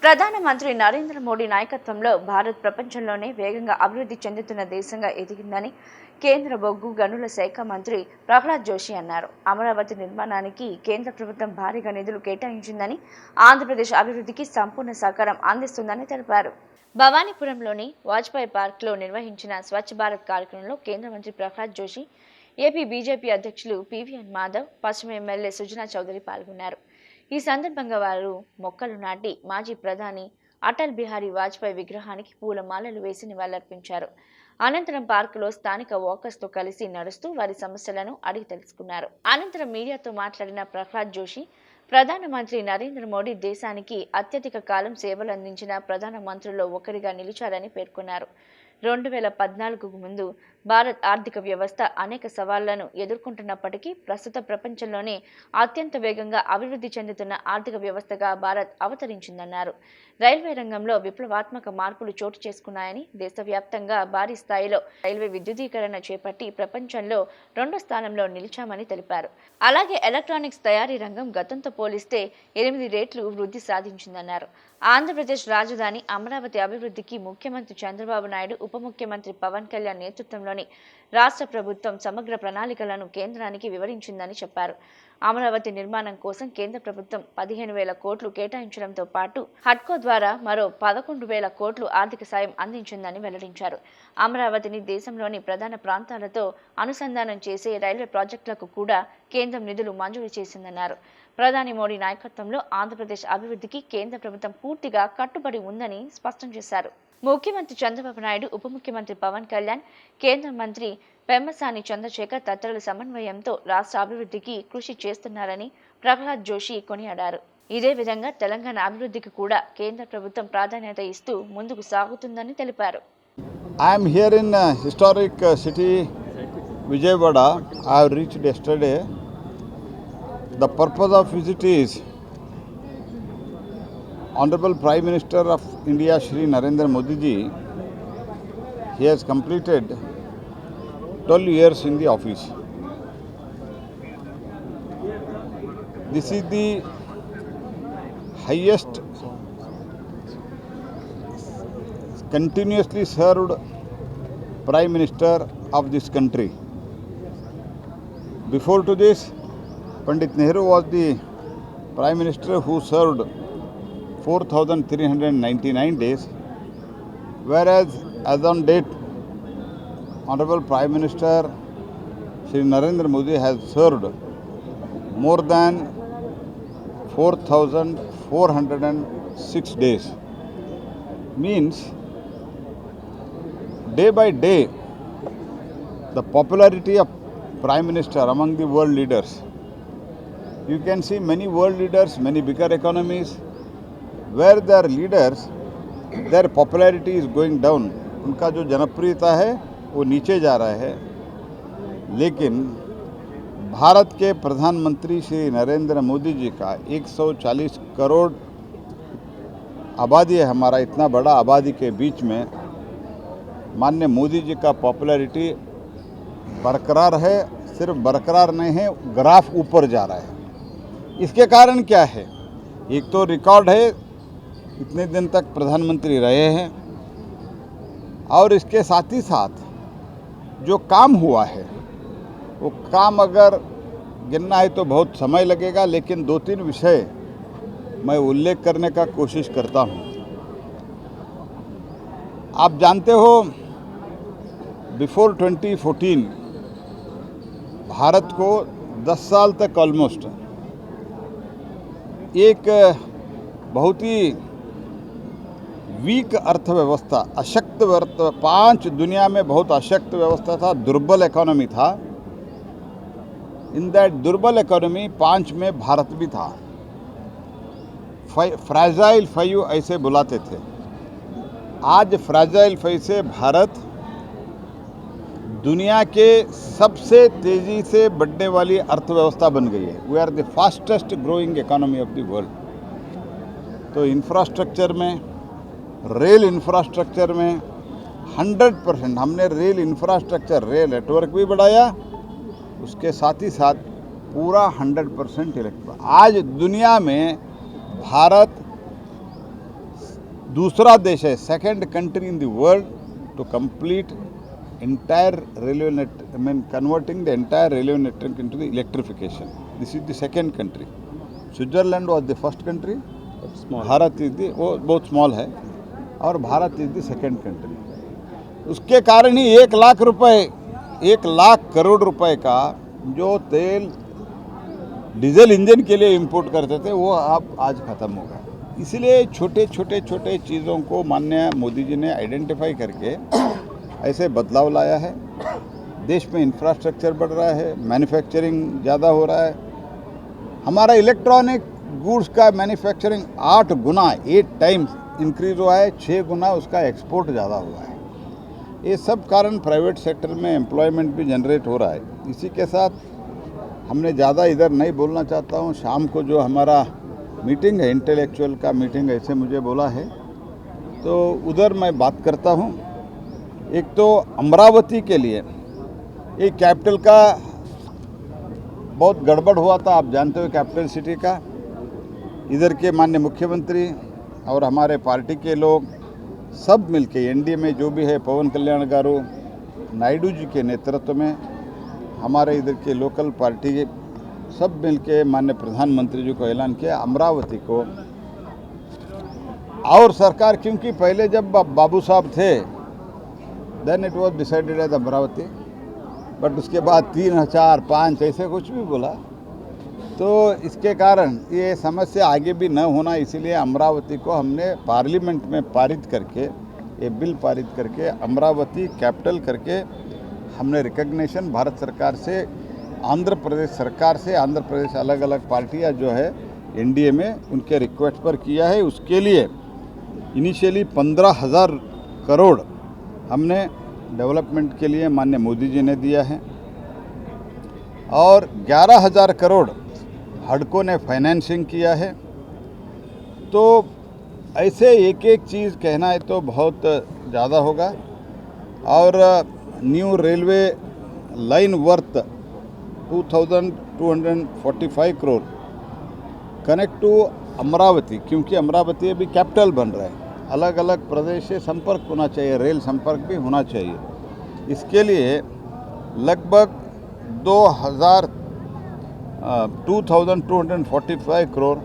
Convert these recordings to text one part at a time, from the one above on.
ప్రధానమంత్రి నరేంద్ర మోడీ నాయకత్వంలో భారత్ ప్రపంచంలోనే వేగంగా అభివృద్ధి చెందుతున్న దేశంగా ఎదిగిందని కేంద్ర బొగ్గు గనుల శాఖ మంత్రి ప్రహ్లాద్ జోషి అన్నారు. అమరావతి నిర్మాణానికి కేంద్ర ప్రభుత్వం భారీగా నిధులు కేటాయించిందని, ఆంధ్రప్రదేశ్ అభివృద్ధికి సంపూర్ణ సహకారం అందిస్తుందని తెలిపారు. భవానీపురంలోని వాజ్పేయి పార్క్లో నిర్వహించిన స్వచ్ఛ భారత్ కార్యక్రమంలో కేంద్ర మంత్రి ప్రహ్లాద్ జోషి, ఏపీ బీజేపీ అధ్యక్షులు పివిఎన్ మాధవ్, పశ్చిమ ఎమ్మెల్యే సుజనా చౌదరి పాల్గొన్నారు. ఈ సందర్భంగా వారు మొక్కలు నాటి మాజీ ప్రధాని అటల్ బిహారీ వాజ్పేయి విగ్రహానికి పూలమాలలు వేసి నివాళులర్పించారు. అనంతరం పార్కులో స్థానిక వాకర్స్తో కలిసి నడుస్తూ వారి సమస్యలను అడిగి తెలుసుకున్నారు. అనంతరం మీడియాతో మాట్లాడిన ప్రహ్లాద్ జోషి, ప్రధానమంత్రి నరేంద్ర మోడీ దేశానికి అత్యధిక కాలం సేవలు అందించిన ప్రధాన మంత్రుల్లో ఒకరిగా నిలిచారని పేర్కొన్నారు. 2014కు ముందు భారత్ ఆర్థిక వ్యవస్థ అనేక సవాళ్లను ఎదుర్కొంటున్నప్పటికీ ప్రస్తుత ప్రపంచంలోనే అత్యంత వేగంగా అభివృద్ధి చెందుతున్న ఆర్థిక వ్యవస్థగా భారత్ అవతరించిందన్నారు. రైల్వే రంగంలో విప్లవాత్మక మార్పులు చోటు చేసుకున్నాయని, దేశవ్యాప్తంగా భారీ స్థాయిలో రైల్వే విద్యుదీకరణ చేపట్టి ప్రపంచంలో 2వ స్థానంలో నిలిచామని తెలిపారు. అలాగే ఎలక్ట్రానిక్స్ తయారీ రంగం గతంతో పోలిస్తే 8 రెట్లు వృద్ధి సాధించిందన్నారు. ఆంధ్రప్రదేశ్ రాజధాని అమరావతి అభివృద్ధికి ముఖ్యమంత్రి చంద్రబాబు నాయుడు, ఉప ముఖ్యమంత్రి పవన్ కళ్యాణ్ నేతృత్వంలోని రాష్ట్ర ప్రభుత్వం సమగ్ర ప్రణాళికలను కేంద్రానికి వివరించిందని చెప్పారు. అమరావతి నిర్మాణం కోసం కేంద్ర ప్రభుత్వం 15,000 కోట్లు కేటాయించడంతో పాటు హడ్కో ద్వారా మరో 11,000 కోట్లు ఆర్థిక సాయం అందించిందని వెల్లడించారు. అమరావతిని దేశంలోని ప్రధాన ప్రాంతాలతో అనుసంధానం చేసే రైల్వే ప్రాజెక్టులకు కూడా కేంద్రం నిధులు మంజూరు చేసిందన్నారు. ప్రధాని మోడీ నాయకత్వంలో ఆంధ్రప్రదేశ్ అభివృద్ధికి కేంద్ర ప్రభుత్వం పూర్తిగా కట్టుబడి ఉందని స్పష్టం చేశారు. ముఖ్యమంత్రి చంద్రబాబు నాయుడు, ఉప ముఖ్యమంత్రి పవన్ కళ్యాణ్, కేంద్ర మంత్రి పెమ్మసాని చంద్రశేఖర్ తదితరుల సమన్వయంతో రాష్ట్ర అభివృద్ధికి కృషి చేస్తున్నారని ప్రహ్లాద్ జోషి కొనియాడారు. ఇదే విధంగా తెలంగాణ అభివృద్ధికి కూడా కేంద్ర ప్రభుత్వం ప్రాధాన్యత ఇస్తూ ముందుకు సాగుతుందని తెలిపారు. I am here in historic city Vijayawada. I have reached yesterday. The purpose of visit is Honorable Prime Minister of India Shri Narendra Modi ji. He has completed 12 years in the office. This is the highest continuously served Prime Minister of this country. Before to this, Pandit Nehru was the Prime Minister who served 4,399 days, whereas as on date, Honorable Prime Minister Shri Narendra Modi has served more than 4,406 days. Means day by day, the popularity of Prime Minister among the world leaders. You can see many world leaders, many bigger economies, where their leaders, their popularity is going down. उनका जो जनप्रियता है वो नीचे जा रहा है. लेकिन भारत के प्रधानमंत्री श्री नरेंद्र मोदी जी का 140 करोड़ आबादी है हमारा, इतना बड़ा आबादी के बीच में माननीय मोदी जी का पॉपुलैरिटी बरकरार है. सिर्फ बरकरार नहीं है, ग्राफ ऊपर जा रहा है. इसके कारण क्या है? एक तो रिकॉर्ड है, इतने दिन तक प्रधानमंत्री रहे हैं, और इसके साथ ही साथ जो काम हुआ है वो काम अगर गिनना है तो बहुत समय लगेगा, लेकिन 2-3 विषय मैं उल्लेख करने का कोशिश करता हूँ. आप जानते हो, बिफोर 2014 भारत को 10 साल तक ऑलमोस्ट एक बहुत ही वीक अर्थव्यवस्था, अशक्त व्यवस्था, 5 दुनिया में बहुत अशक्त व्यवस्था था, दुर्बल इकोनॉमी था. इन दैट दुर्बल इकोनॉमी 5 में भारत भी था. फ्रैजाइल 5 ऐसे बुलाते थे. आज फ्रैजाइल 5 से भारत दुनिया के सबसे तेजी से बढ़ने वाली अर्थव्यवस्था बन गई है. We are the fastest growing economy of the world. तो इंफ्रास्ट्रक्चर में, रेल इंफ्रास्ट्रक्चर में 100% हमने रेल इंफ्रास्ट्रक्चर, रेल नेटवर्क भी बढ़ाया, उसके साथ ही साथ पूरा 100% इलेक्ट्रिक. आज दुनिया में भारत दूसरा देश है, second country in the world to complete entire railway net, I mean converting the entire railway network into the electrification. This is the second country. Switzerland was the first country. Bharat is the, वो बहुत small है, और Bharat is the second country. उसके कारण ही 1 लाख करोड़ रुपए का जो तेल डीजल इंजन के लिए इंपोर्ट करते थे वो अब आज ख़त्म हो गया। इसलिए छोटे चीज़ों को माननीय मोदी जी ने आइडेंटिफाई करके ऐसे बदलाव लाया है। देश में इंफ्रास्ट्रक्चर बढ़ रहा है, मैन्युफैक्चरिंग ज़्यादा हो रहा है। हमारा इलेक्ट्रॉनिक गुड्स का मैन्युफैक्चरिंग 8 गुना 8 टाइम्स इंक्रीज हुआ है, 6 गुना उसका एक्सपोर्ट ज़्यादा हुआ है। ये सब कारण प्राइवेट सेक्टर में एम्प्लॉयमेंट भी जनरेट हो रहा है। इसी के साथ हमने ज़्यादा इधर नहीं बोलना चाहता हूँ। शाम को जो हमारा मीटिंग है, इंटेलेक्चुअल का मीटिंग ऐसे मुझे बोला है, तो उधर मैं बात करता हूँ। एक तो अमरावती के लिए ये कैपिटल का बहुत गड़बड़ हुआ था, आप जानते हो, कैपिटल सिटी का। इधर के माननीय मुख्यमंत्री और हमारे पार्टी के लोग सब मिलके, एनडीए में जो भी है, पवन कल्याण गारू, नायडू जी के नेतृत्व में, हमारे इधर के लोकल पार्टी के सब मिलके माननीय प्रधानमंत्री जी को ऐलान किया अमरावती को। और सरकार, क्योंकि पहले जब बाबू साहब थे then it was decided as Amaravati, but उसके बाद 3, 4, 5 ऐसे कुछ भी बोला, तो इसके कारण ये समस्या आगे भी न होना, इसीलिए अमरावती को हमने पार्लियामेंट में पारित करके, ये बिल पारित करके अमरावती कैपिटल करके हमने रिकग्निशन भारत सरकार से, आंध्र प्रदेश सरकार से, आंध्र प्रदेश अलग अलग पार्टियां जो है एनडीए में, उनके रिक्वेस्ट पर किया है। उसके लिए इनिशियली 15,000 करोड़ हमने डेवलपमेंट के लिए माननीय मोदी जी ने दिया है, और 11,000 करोड़ हडको ने फाइनेंसिंग किया है। तो ऐसे एक चीज़ कहना है तो बहुत ज़्यादा होगा। और new railway line worth 2,245 crore connect to Amaravati, क्योंकि अमरावती अभी कैपिटल बन रहा है, अलग अलग प्रदेश से संपर्क होना चाहिए, रेल संपर्क भी होना चाहिए। इसके लिए लगभग 2,245 करोड़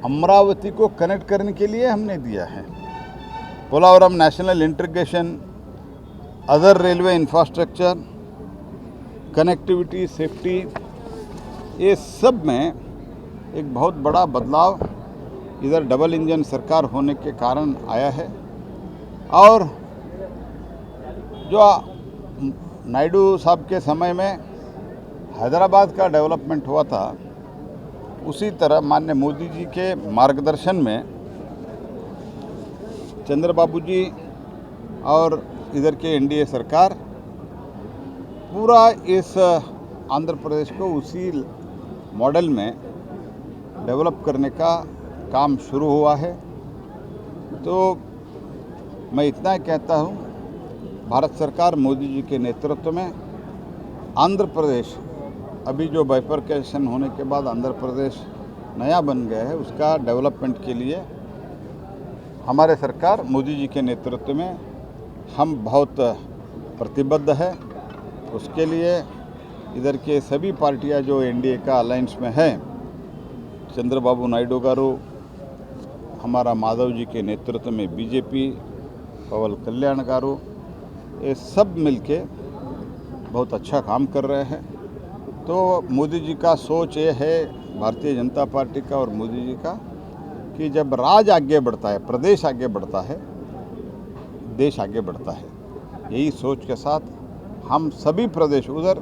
अमरावती को कनेक्ट करने के लिए हमने दिया है। Polavaram national integration, other railway infrastructure, connectivity, safety, ये सब में एक बहुत बड़ा बदलाव इधर डबल इंजन सरकार होने के कारण आया है। और जो नायडू साहब के समय में हैदराबाद का डेवलपमेंट हुआ था, उसी तरह माननीय मोदी जी के मार्गदर्शन में चंद्रबाबू जी और इधर के एनडीए सरकार पूरा इस आंध्र प्रदेश को उसी मॉडल में डेवलप करने का काम शुरू हुआ है। तो मैं इतना ही कहता हूँ, भारत सरकार मोदी जी के नेतृत्व में आंध्र प्रदेश, अभी जो बाइफर्केशन होने के बाद आंध्र प्रदेश नया बन गया है, उसका डेवलपमेंट के लिए हमारे सरकार मोदी जी के नेतृत्व में हम बहुत प्रतिबद्ध है। उसके लिए इधर के सभी पार्टियां जो एनडीए का अलायंस में है, चंद्रबाबू नायडू गारू, हमारा माधव जी के नेतृत्व में बीजेपी, पवन कल्याण गारू, ये सब मिलके बहुत अच्छा काम कर रहे हैं। तो मोदी जी का सोच ये है, भारतीय जनता पार्टी का और मोदी जी का, कि जब राज आगे बढ़ता है, प्रदेश आगे बढ़ता है, देश आगे बढ़ता है। यही सोच के साथ हम सभी प्रदेश, उधर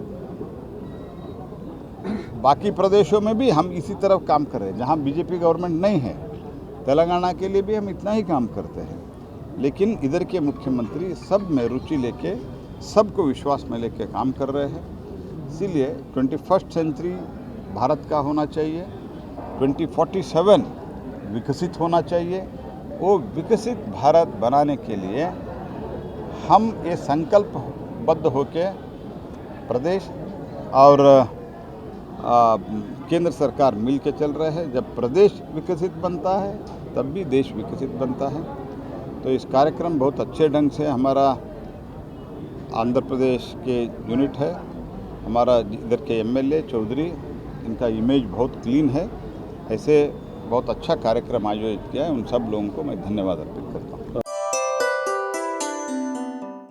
बाकी प्रदेशों में भी हम इसी तरफ काम कर रहे हैं। जहाँ बीजेपी गवर्नमेंट नहीं है, तेलंगाना के लिए भी हम इतना ही काम करते हैं, लेकिन इधर के मुख्यमंत्री सब में रुचि लेके, सबको विश्वास में लेके काम कर रहे हैं। इसीलिए 21st सेंचुरी भारत का होना चाहिए, 2047 विकसित होना चाहिए। वो विकसित भारत बनाने के लिए हम ये संकल्पबद्ध होके प्रदेश और केंद्र सरकार मिल के चल रहे हैं। जब प्रदेश विकसित बनता है तब भी देश विकसित बनता है। तो इस कार्यक्रम बहुत अच्छे ढंग से हमारा आंध्र प्रदेश के यूनिट है, हमारा इधर के एमएलए चौधरी, इनका इमेज बहुत क्लीन है। ऐसे बहुत अच्छा कार्यक्रम आयोजित किया है, उन सब लोगों को मैं धन्यवाद अर्पित करता हूँ।